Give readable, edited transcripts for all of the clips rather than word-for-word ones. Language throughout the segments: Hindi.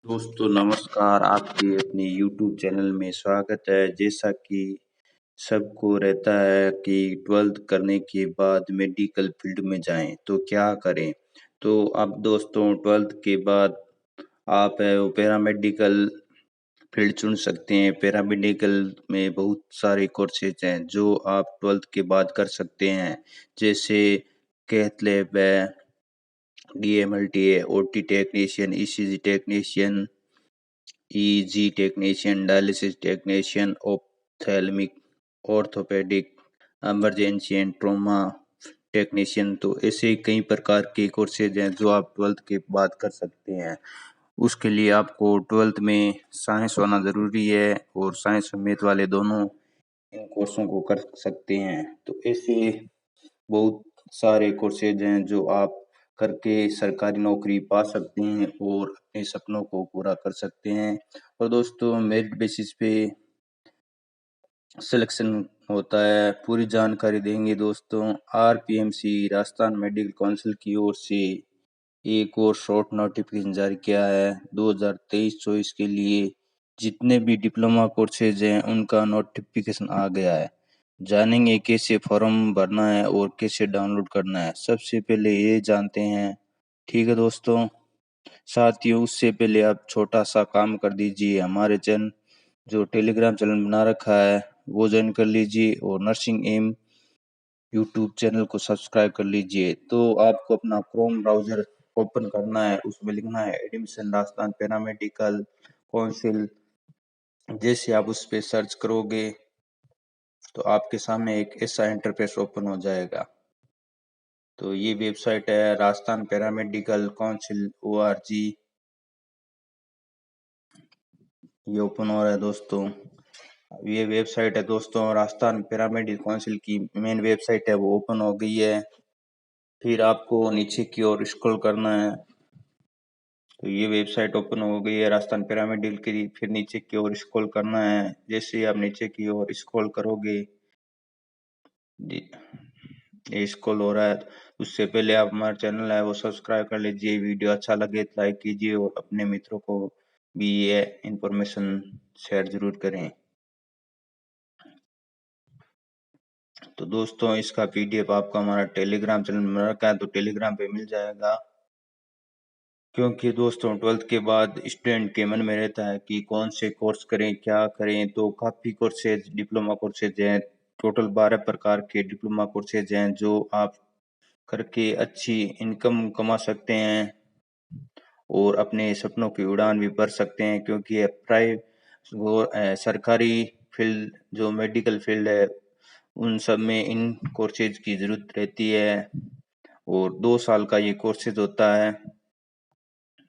दोस्तों नमस्कार, आपके अपने यूट्यूब चैनल में स्वागत है। जैसा कि सबको रहता है कि 12th करने के बाद मेडिकल फील्ड में जाएं तो क्या करें। तो अब दोस्तों 12th के बाद आप है वो पैरामेडिकल फील्ड चुन सकते हैं। पैरामेडिकल में बहुत सारे कोर्सेज हैं जो आप 12th के बाद कर सकते हैं, जैसे कैथ लैब है, डीएमएलटी है, OT technician, ECG technician, easy technician, dialysis technician, ophthalmic, orthopaedic, emergency and trauma technician. तो ऐसे कई प्रकार के कोर्सेज हैं जो आप 12th के बाद कर सकते हैं। उसके लिए आपको 12th में साइंस होना ज़रूरी है और साइंस और मैथ वाले दोनों इन कोर्सों को कर सकते हैं। तो ऐसे बहुत सारे कोर्सेज हैं जो आप करके सरकारी नौकरी पा सकते हैं और अपने सपनों को पूरा कर सकते हैं। और दोस्तों मेरिट बेसिस पे सिलेक्शन होता है। पूरी जानकारी देंगे दोस्तों। आरपीएमसी राजस्थान मेडिकल काउंसिल की ओर से एक और शॉर्ट नोटिफिकेशन जारी किया है 2023-24 के लिए। जितने भी डिप्लोमा कोर्सेज हैं उनका नोटिफिकेशन आ गया है। जानेंगे कैसे फॉर्म भरना है और कैसे डाउनलोड करना है। सबसे पहले ये जानते हैं, ठीक है दोस्तों। साथियों उससे पहले आप छोटा सा काम कर दीजिए, हमारे चैनल जो टेलीग्राम चैनल बना रखा है वो ज्वाइन कर लीजिए और नर्सिंग एम यूट्यूब चैनल को सब्सक्राइब कर लीजिए। तो आपको अपना क्रोम ब्राउजर ओपन करना है, उसमें लिखना है एडमिशन राजस्थान पैरामेडिकल काउंसिल। जैसे आप उस पर सर्च करोगे तो आपके सामने एक ऐसा इंटरफेस ओपन हो जाएगा। तो ये वेबसाइट है राजस्थान पैरामेडिकल काउंसिल ORG, ये ओपन हो रहा है दोस्तों। ये वेबसाइट है दोस्तों, राजस्थान पैरामेडिकल काउंसिल की मेन वेबसाइट है, वो ओपन हो गई है। फिर आपको नीचे की ओर स्क्रॉल करना है। तो ये वेबसाइट ओपन हो गई है राजस्थान पैरामेडिकल की। फिर नीचे की ओर स्क्रॉल करना है। जैसे ही आप नीचे की ओर स्क्रॉल करोगे, ये स्क्रॉल हो रहा है, उससे पहले आप हमारा चैनल है वो सब्सक्राइब कर लीजिए। वीडियो अच्छा लगे तो लाइक कीजिए और अपने मित्रों को भी ये इंफॉर्मेशन शेयर जरूर करें। तो दोस्तों इसका पीडीएफ आपको हमारा टेलीग्राम चैनल में रखा है, तो टेलीग्राम पे मिल जाएगा। क्योंकि दोस्तों 12th के बाद स्टूडेंट के मन में रहता है कि कौन से कोर्स करें, क्या करें। तो काफ़ी कोर्सेज डिप्लोमा कोर्सेज हैं, टोटल 12 प्रकार के डिप्लोमा कोर्सेज हैं जो आप करके अच्छी इनकम कमा सकते हैं और अपने सपनों की उड़ान भी भर सकते हैं। क्योंकि ये सरकारी फील्ड जो मेडिकल फील्ड है उन सब में इन कोर्सेज की ज़रूरत रहती है। और 2 साल का ये कोर्सेज होता है,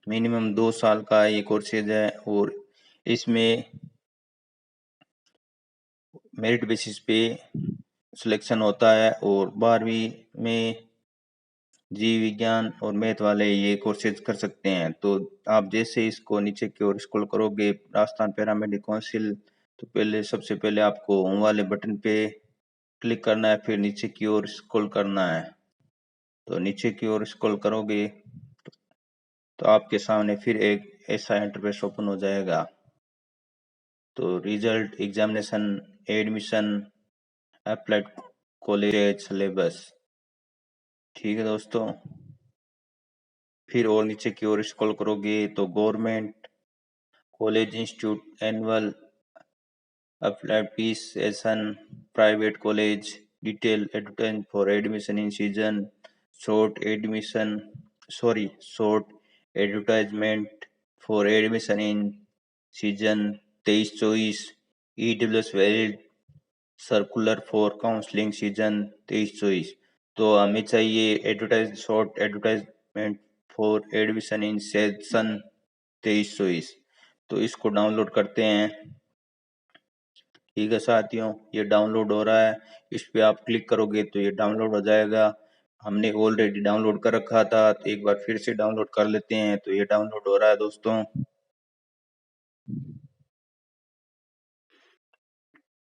मिनिमम 2 साल का ये कोर्सेज है। और इसमें मेरिट बेसिस पे सिलेक्शन होता है और 12वीं में जीव विज्ञान और मैथ वाले ये कोर्सेज कर सकते हैं। तो आप जैसे इसको नीचे की ओर स्क्रॉल करोगे राजस्थान पैरामेडिकल काउंसिल, तो पहले सबसे पहले आपको होम वाले बटन पे क्लिक करना है, फिर नीचे की ओर स्क्रॉल करना है। तो नीचे की ओर स्क्रॉल करोगे तो आपके सामने फिर एक ऐसा इंटरफेस ओपन हो जाएगा। तो result, examination, admission, applied college syllabus, ठीक है दोस्तों। फिर और नीचे की ओर स्क्रॉल करोगे तो government college institute annual applied fees session, private college detail advertisement for admission in season, short advertisement for admission in season 23-24, EWS valid circular for counselling season 23-24। तो हमें चाहिए short advertisement for admission in session 23-24। तो इसको डाउनलोड करते हैं। ठीक है साथियों, ये डाउनलोड हो रहा है। इस पे आप क्लिक करोगे तो ये डाउनलोड हो जाएगा। हमने ऑलरेडी डाउनलोड कर रखा था, तो एक बार फिर से डाउनलोड कर लेते हैं। तो ये डाउनलोड हो रहा है दोस्तों।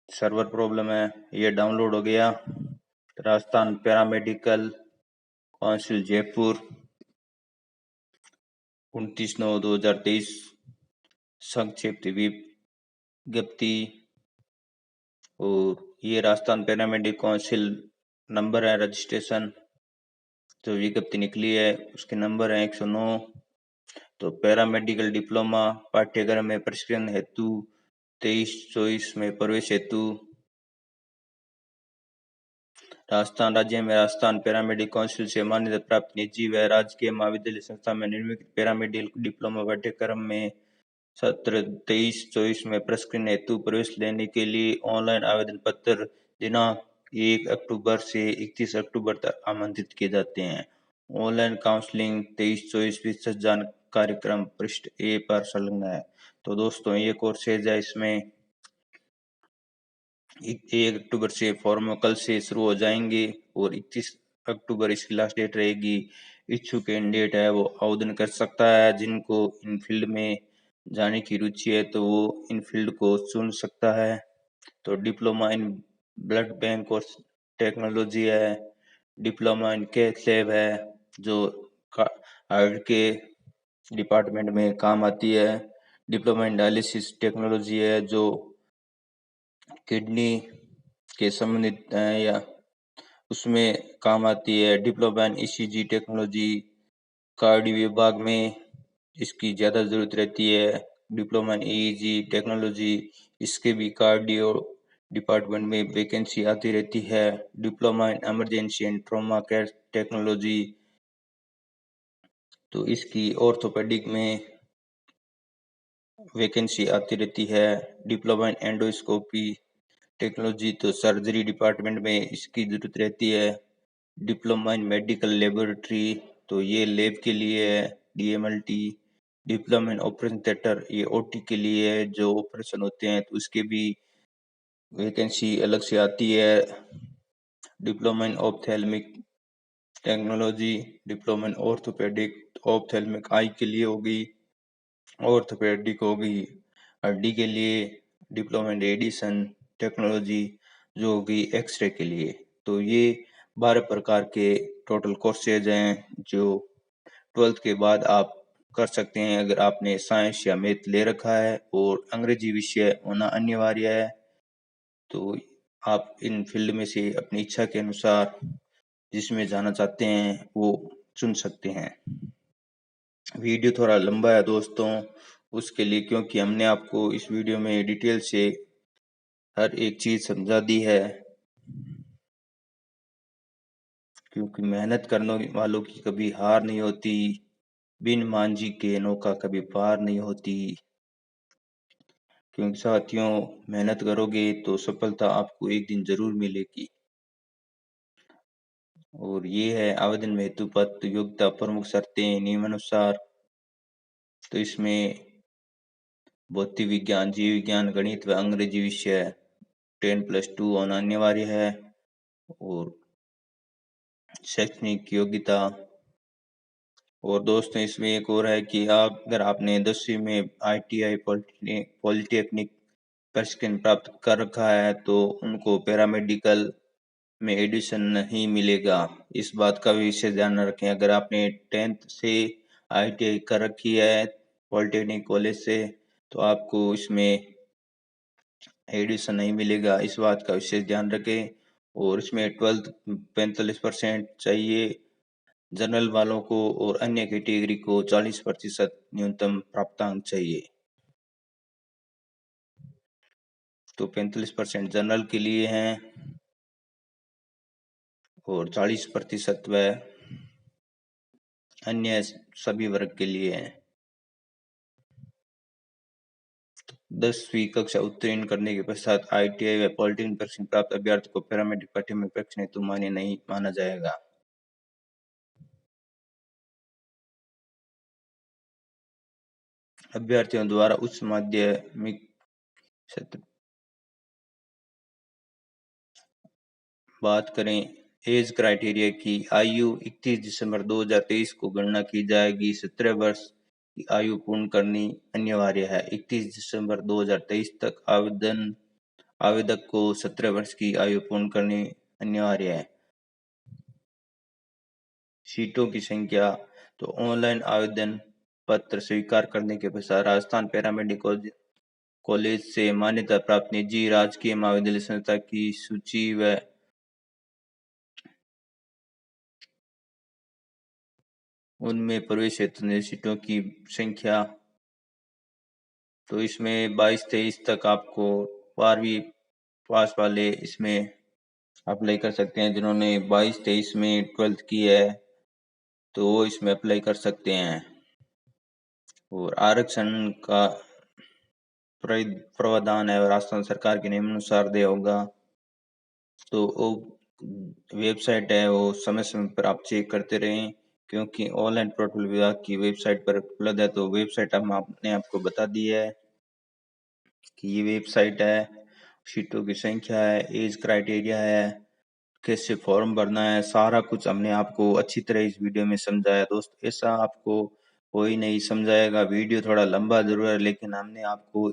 सर्वर प्रॉब्लम है, ये डाउनलोड हो गया। राजस्थान पैरामेडिकल काउंसिल जयपुर 29/9/2023 संक्षिप्त विज्ञप्ति। और ये राजस्थान पैरामेडिक काउंसिल नंबर है रजिस्ट्रेशन, जो विज्ञप्ति निकली है उसके नंबर है 109। तो पैरामेडिकल डिप्लोमा पाठ्यक्रम में प्रशिक्षण हेतु 23-24 में प्रवेश हेतु राजस्थान राज्य में राजस्थान पैरामेडिक काउंसिल से मान्यता प्राप्त निजी व राजकीय महाविद्यालय संस्था में निर्मित पैरामेडिकल डिप्लोमा पाठ्यक्रम में सत्र 23-24 में प्रशिक्षण हेतु प्रवेश लेने के लिए ऑनलाइन आवेदन पत्र दिनांक 1 अक्टूबर से 31 अक्टूबर तक आमंत्रित किए जाते हैं। ऑनलाइन काउंसलिंग 23-24 विस्तृत कार्यक्रम पृष्ठ ए पर संलग्न है। तो दोस्तों ये कोर्सेज है, इसमें 1 अक्टूबर से फॉर्म कल से शुरू हो जाएंगे और 31 अक्टूबर इसकी लास्ट डेट रहेगी। इच्छुक कैंडिडेट है वो आवेदन कर सकता है। जिनको इन फील्ड में जाने की रुचि है तो वो इन फील्ड को चुन सकता है। तो डिप्लोमा इन ब्लड बैंक और टेक्नोलॉजी है, डिप्लोमा इन कैथ लैब है जो हार्ट के डिपार्टमेंट में काम आती है, डिप्लोमा इन डायलिसिस टेक्नोलॉजी है जो किडनी के संबंधित है या उसमें काम आती है, डिप्लोमा इन ईसीजी टेक्नोलॉजी कार्डियो विभाग में इसकी ज़्यादा ज़रूरत रहती है, डिप्लोमा इन ईईजी टेक्नोलॉजी इसके भी कार्डियो डिपार्टमेंट में वैकेंसी आती रहती है, diploma in emergency and trauma care technology तो इसकी ऑर्थोपेडिक में वैकेंसी आती रहती है, डिप्लोमा इन एंडोस्कोपी टेक्नोलॉजी तो सर्जरी डिपार्टमेंट में इसकी ज़रूरत रहती है, डिप्लोमा इन मेडिकल लेबोरेटरी तो ये लैब के लिए है, DMLT, diploma in operation theatre ये ओटी के लिए है जो ऑपरेशन होते हैं तो उसके भी वैकेंसी अलग से आती है, diploma in ophthalmic technology, diploma in orthopedic ophthalmic eye के लिए होगी, ऑर्थोपेडिक होगी हड्डी के लिए, डिप्लोमा इन रेडिएशन टेक्नोलॉजी जो होगी एक्सरे के लिए। तो ये 12 प्रकार के टोटल कोर्सेज हैं जो 12th के बाद आप कर सकते हैं अगर आपने साइंस या मैथ ले रखा है और अंग्रेजी विषय होना अनिवार्य है। तो आप इन फील्ड में से अपनी इच्छा के अनुसार जिसमें जाना चाहते हैं वो चुन सकते हैं। वीडियो थोड़ा लंबा है दोस्तों उसके लिए, क्योंकि हमने आपको इस वीडियो में डिटेल से हर एक चीज समझा दी है, क्योंकि मेहनत करने वालों की कभी हार नहीं होती, बिन मांझी के नौका कभी पार नहीं होती। क्योंकि साथियों मेहनत करोगे तो सफलता आपको एक दिन जरूर मिलेगी। और ये है आवेदन हेतु पत्र योग्यता प्रमुख शर्तें नियमानुसार। तो इसमें भौतिक विज्ञान, जीव विज्ञान, गणित व अंग्रेजी विषय 10+2 होना अनिवार्य है। और शैक्षणिक योग्यता। और दोस्तों इसमें एक और है कि अगर आपने 10वीं में आईटीआई पॉलिटेक्निक प्रशिक्षण प्राप्त कर रखा है तो उनको पैरामेडिकल में एडमिशन नहीं मिलेगा। इस बात का भी विशेष ध्यान रखें। अगर आपने 10th से आईटीआई कर रखी है पॉलिटेक्निक कॉलेज से तो आपको इसमें एडमिशन नहीं मिलेगा, इस बात का विशेष ध्यान रखें। और इसमें 12th 45% चाहिए जनरल वालों को और अन्य कैटेगरी को 40% न्यूनतम प्राप्तांक चाहिए। तो 45% जनरल के लिए हैं और 40% वह अन्य सभी वर्ग के लिए हैं। 10वीं कक्षा उत्तीर्ण करने के पश्चात आईटीआई व पॉलिटेक्निक प्रशिक्षण प्राप्त अभ्यर्थी को पैरामेडिक पाठ्यक्रम प्रशिक्षण हेतु मान्य नहीं माना जाएगा। अभ्यर्थियों द्वारा उच्च माध्यमिक बात करें एज क्राइटेरिया की, आयु 31 दिसंबर 2023 को गणना की जाएगी। 17 वर्ष की आयु पूर्ण करनी अनिवार्य है। 31 दिसंबर 2023 तक आवेदक को 17 वर्ष की आयु पूर्ण करनी अनिवार्य है। सीटों की संख्या, तो ऑनलाइन आवेदन पत्र स्वीकार करने के पश्चात राजस्थान पैरामेडिकल कॉलेज से मान्यता प्राप्त निजी राजकीय महाविद्यालय संस्था की सूची व उनमें प्रवेश हेतु सीटों की संख्या। तो इसमें 22-23 तक आपको 12वीं पास वाले इसमें अप्लाई कर सकते हैं। जिन्होंने 22-23 में 12th की है तो वो इसमें अप्लाई कर सकते हैं। और आरक्षण का प्रावधान है राजस्थान सरकार के नियमानुसार दे होगा। तो वो वेबसाइट है वो समय समय पर आप चेक करते रहें, क्योंकि ऑनलाइन पोर्टल विभाग की वेबसाइट पर उपलब्ध है। तो वेबसाइट हम आपने आपको बता दी है कि ये वेबसाइट है, सीटों की संख्या है, एज क्राइटेरिया है, कैसे फॉर्म भरना है, सारा कुछ हमने आपको अच्छी तरह इस वीडियो में समझाया। दोस्त ऐसा आपको कोई नहीं समझाएगा। वीडियो थोड़ा लंबा जरूर है लेकिन हमने आपको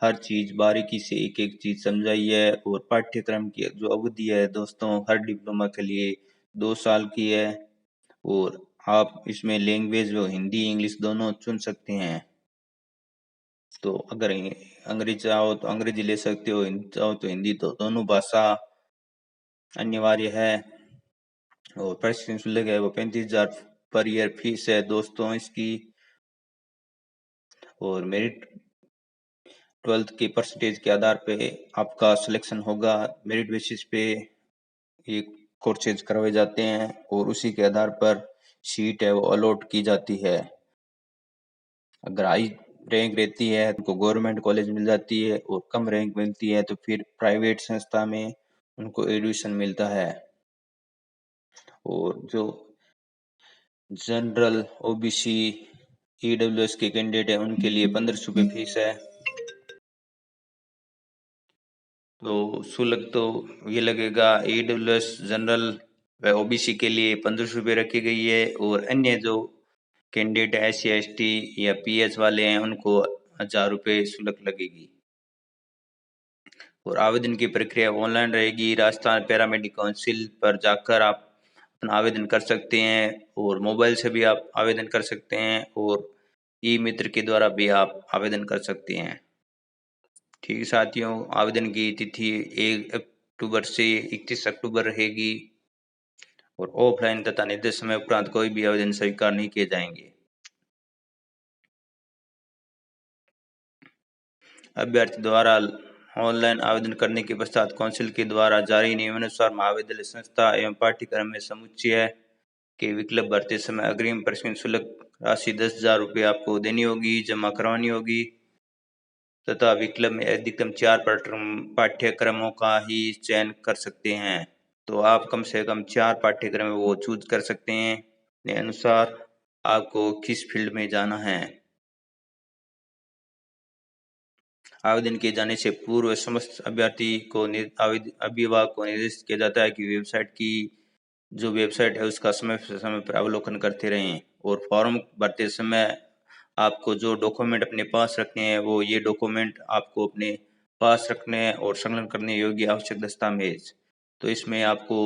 हर चीज बारीकी से एक एक चीज समझाई है। और पाठ्यक्रम की जो अवधि है दोस्तों हर डिप्लोमा के लिए 2 साल की है। और आप इसमें लैंग्वेज वो हिंदी इंग्लिश दोनों चुन सकते हैं। तो अगर अंग्रेजी चाहो तो अंग्रेजी ले सकते हो, हिंदी चाहो तो हिंदी, तो दोनों भाषा अनिवार्य है। और प्रशिक्षण शुल्क है वो 35,000 पर ईयर फीस है दोस्तों इसकी। और मेरिट 12th के परसेंटेज के आधार पे आपका सिलेक्शन होगा। मेरिट बेसिस पे ये कोर्सेज करवाए जाते हैं और उसी के आधार पर सीट है वो अलॉट की जाती है। अगर हाई रैंक रहती है तो गवर्नमेंट कॉलेज मिल जाती है, और कम रैंक मिलती है तो फिर प्राइवेट संस्था में उनको एडमिशन मिलता है। और जो जनरल ओबीसी ईडब्ल्यूएस के कैंडिडेट है उनके लिए 1500 रुपये फीस है। तो शुल्क तो ये लगेगा। ईडब्ल्यूएस जनरल व ओबीसी के लिए 1500 रुपये रखी गई है, और अन्य जो कैंडिडेट SC ST या PH वाले हैं उनको 1000 रुपये शुल्क लगेगी। और आवेदन की प्रक्रिया ऑनलाइन रहेगी। राजस्थान पैरामेडिकल काउंसिल पर जाकर आप अपना आवेदन कर सकते हैं, और मोबाइल से भी आप आवेदन कर सकते हैं, और ई मित्र के द्वारा भी आप आवेदन कर सकते हैं। ठीक है साथियों, आवेदन की तिथि 1 अक्टूबर से 31 अक्टूबर रहेगी, और ऑफलाइन तथा निर्दिष्ट समय उपरांत कोई भी आवेदन स्वीकार नहीं किए जाएंगे। अभ्यर्थी द्वारा ऑनलाइन आवेदन करने के पश्चात काउंसिल के द्वारा जारी नियमानुसार महाविद्यालय संस्था एवं पाठ्यक्रम में समुच्चय के विकल्प भरते समय अग्रिम प्रवेश शुल्क राशि 10,000 रुपये आपको देनी होगी, जमा करवानी होगी, तथा विकल्प में अधिकतम 4 पाठ्यक्रमों का ही चयन कर सकते हैं। तो आप कम से कम 4 पाठ्यक्रम वो चूज कर सकते हैं अपने अनुसार आपको किस फील्ड में जाना है। आवेदन किए जाने से पूर्व समस्त अभ्यर्थी को अभिभावक को निर्देशित किया जाता है कि वेबसाइट की जो वेबसाइट है उसका समय से समय पर अवलोकन करते रहें। और फॉर्म भरते समय आपको जो डॉक्यूमेंट अपने पास रखने हैं वो ये डॉक्यूमेंट आपको अपने पास रखने हैं और संलग्न करने योग्य आवश्यक दस्तावेज। तो इसमें आपको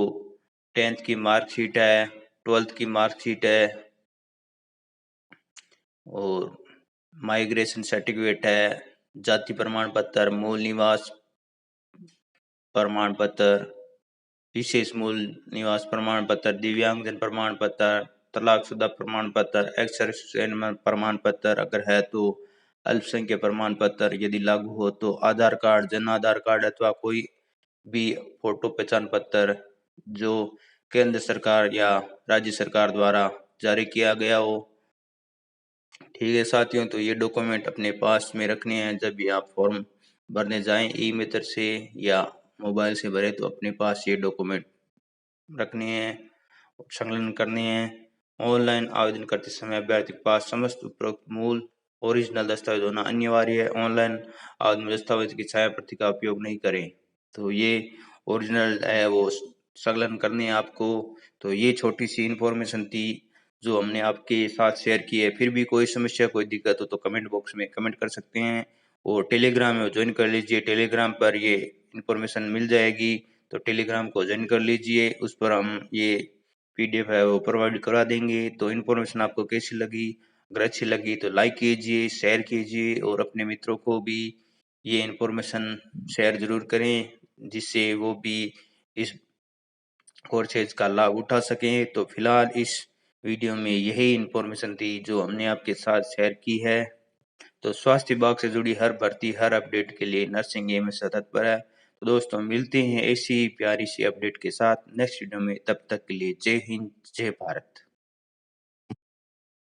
10th की मार्कशीट है, 12th की मार्कशीट है, और माइग्रेशन सर्टिफिकेट है, जाति प्रमाण पत्र, मूल निवास प्रमाण पत्र, विशेष मूल निवास प्रमाण पत्र, दिव्यांगजन प्रमाण पत्र, तलाकशुदा प्रमाण पत्र, एक्स सर्विसमैन प्रमाण पत्र अगर है तो, अल्पसंख्यक प्रमाण पत्र यदि लागू हो तो, आधार कार्ड, जन आधार कार्ड अथवा कोई भी फोटो पहचान पत्र जो केंद्र सरकार या राज्य सरकार द्वारा जारी किया गया हो। ठीक है साथियों, तो ये डॉक्यूमेंट अपने पास में रखने हैं जब भी आप फॉर्म भरने जाएं। ई मित्र से या मोबाइल से भरे तो अपने पास ये डॉक्यूमेंट रखने हैं, संकलन करने हैं। ऑनलाइन आवेदन करते समय अभ्यर्थी के पास समस्त उपरोक्त मूल ओरिजिनल दस्तावेज होना अनिवार्य है। ऑनलाइन आवेदन दस्तावेज की छाया प्रति का उपयोग नहीं करें। तो ये ओरिजिनल है वो संकलन करनी है आपको। तो ये छोटी सी इन्फॉर्मेशन थी जो हमने आपके साथ शेयर की है। फिर भी कोई समस्या कोई दिक्कत हो तो कमेंट बॉक्स में कमेंट कर सकते हैं, और टेलीग्राम में ज्वाइन कर लीजिए। टेलीग्राम पर ये इन्फॉर्मेशन मिल जाएगी, तो टेलीग्राम को ज्वाइन कर लीजिए। उस पर हम ये PDF है वो प्रोवाइड करा देंगे। तो इन्फॉर्मेशन आपको कैसी लगी अगर अच्छी लगी तो लाइक कीजिए, शेयर कीजिए और अपने मित्रों को भी ये इन्फॉर्मेशन शेयर ज़रूर करें, जिससे वो भी इस कोर्सेज का लाभ उठा सकें। तो फिलहाल इस वीडियो में यही इन्फॉर्मेशन थी जो हमने आपके साथ शेयर की है। तो स्वास्थ्य विभाग से जुड़ी हर भर्ती, हर अपडेट के लिए नर्सिंग हमेशा तत्पर है। तो दोस्तों मिलते हैं ऐसी प्यारी सी अपडेट के साथ नेक्स्ट वीडियो में, तब तक के लिए जय हिंद, जय भारत।